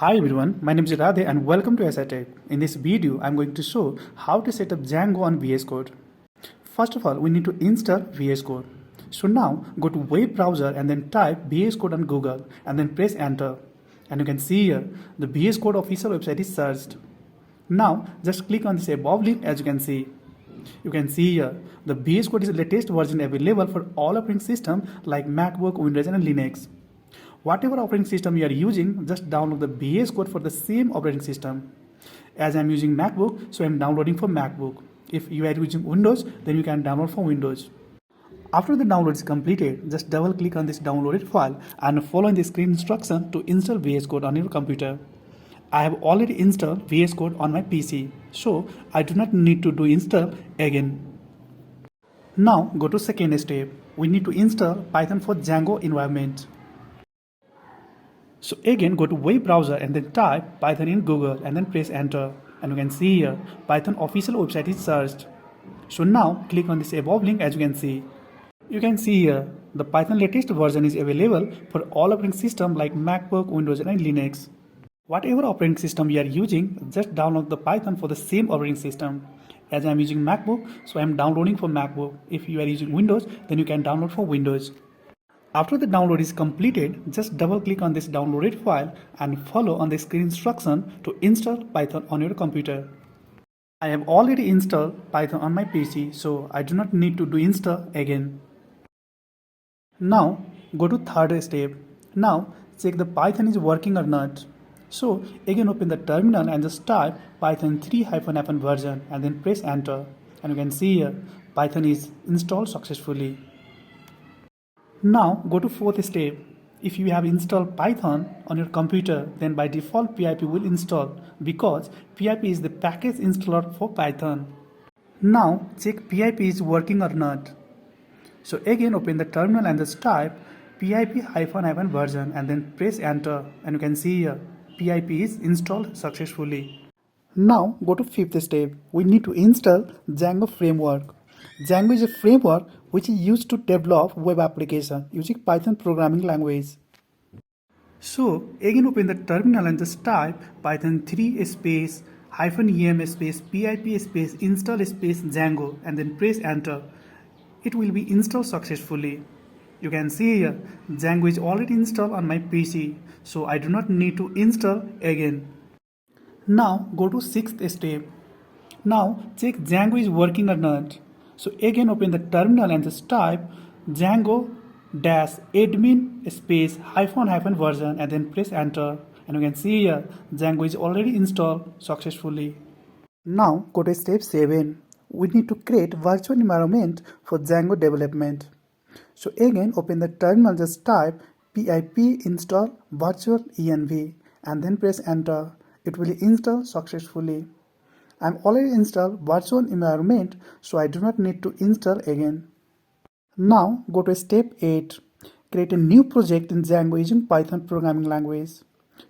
Hi everyone, my name is Radhe and welcome to SI. In this video, I'm going to show how to set up Django on VS Code. First of all, we need to install VS Code. So now go to web browser and then type VS Code on Google and then press enter. And you can see here the VS Code official website is searched. Now just click on this above link as you can see. You can see here the VS Code is the latest version available for all operating systems like MacBook, Windows and Linux. Whatever operating system you are using, just download the VS Code for the same operating system. As I am using MacBook, so I am downloading for MacBook. If you are using Windows, then you can download for Windows. After the download is completed, just double click on this downloaded file and follow the screen instruction to install VS Code on your computer. I have already installed VS Code on my PC, so I do not need to do install again. Now go to second step. We need to install Python for Django environment. So again go to web browser and then type Python in Google and then press enter. And you can see here Python official website is searched. So now click on this above link as you can see. You can see here the Python latest version is available for all operating systems like MacBook, Windows and Linux. Whatever operating system you are using, just download the Python for the same operating system. As I am using MacBook, so I am downloading for MacBook. If you are using Windows, then you can download for Windows. After the download is completed, just double click on this downloaded file and follow on the screen instruction to install Python on your computer. I have already installed Python on my PC, so I do not need to do install again. Now go to third step. Now check the Python is working or not. So again open the terminal and just type Python 3-FN version and then press enter. And you can see here Python is installed successfully. Now go to fourth step. If you have installed Python on your computer, then by default PIP will install because PIP is the package installer for Python. Now check PIP is working or not. So again open the terminal and just type pip-hyphen version and then press enter, and you can see here PIP is installed successfully. Now go to fifth step. We need to install Django framework. Django is a framework which is used to develop web application using Python programming language. So again open the terminal and just type Python 3 space -em space pip space install space Django and then press enter. It will be installed successfully. You can see here Django is already installed on my PC, so I do not need to install again. Now go to sixth step. Now check Django is working or not. So again open the terminal and just type Django-admin space -hyphen version and then press enter. And you can see here Django is already installed successfully. Now go to step 7. We need to create virtual environment for Django development. So again open the terminal, just type pip install virtual env and then press enter. It will install successfully. I'm already installed virtual environment, so I do not need to install again. Now go to step 8. Create a new project in Django using Python programming language.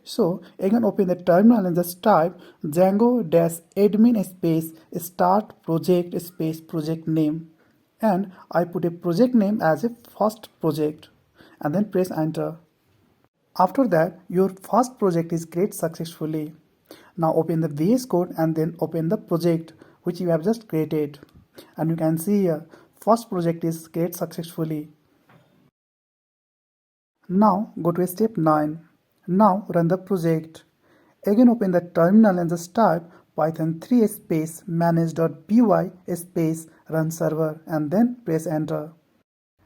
So again open the terminal and just type Django-admin space start project space project name, and I put a project name as a first project and then press enter. After that your first project is created successfully. Now open the VS Code and then open the project which you have just created, and you can see here first project is created successfully. Now go to step 9. Now run the project. Again open the terminal and just type Python 3 space manage.py space run server and then press enter.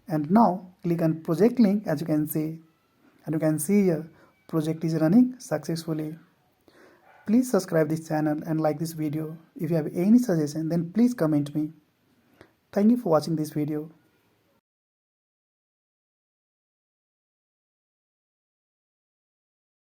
And now click on project link as you can see, and you can see here project is running successfully. Please subscribe this channel and like this video. If you have any suggestion, then please comment me. Thank you for watching this video.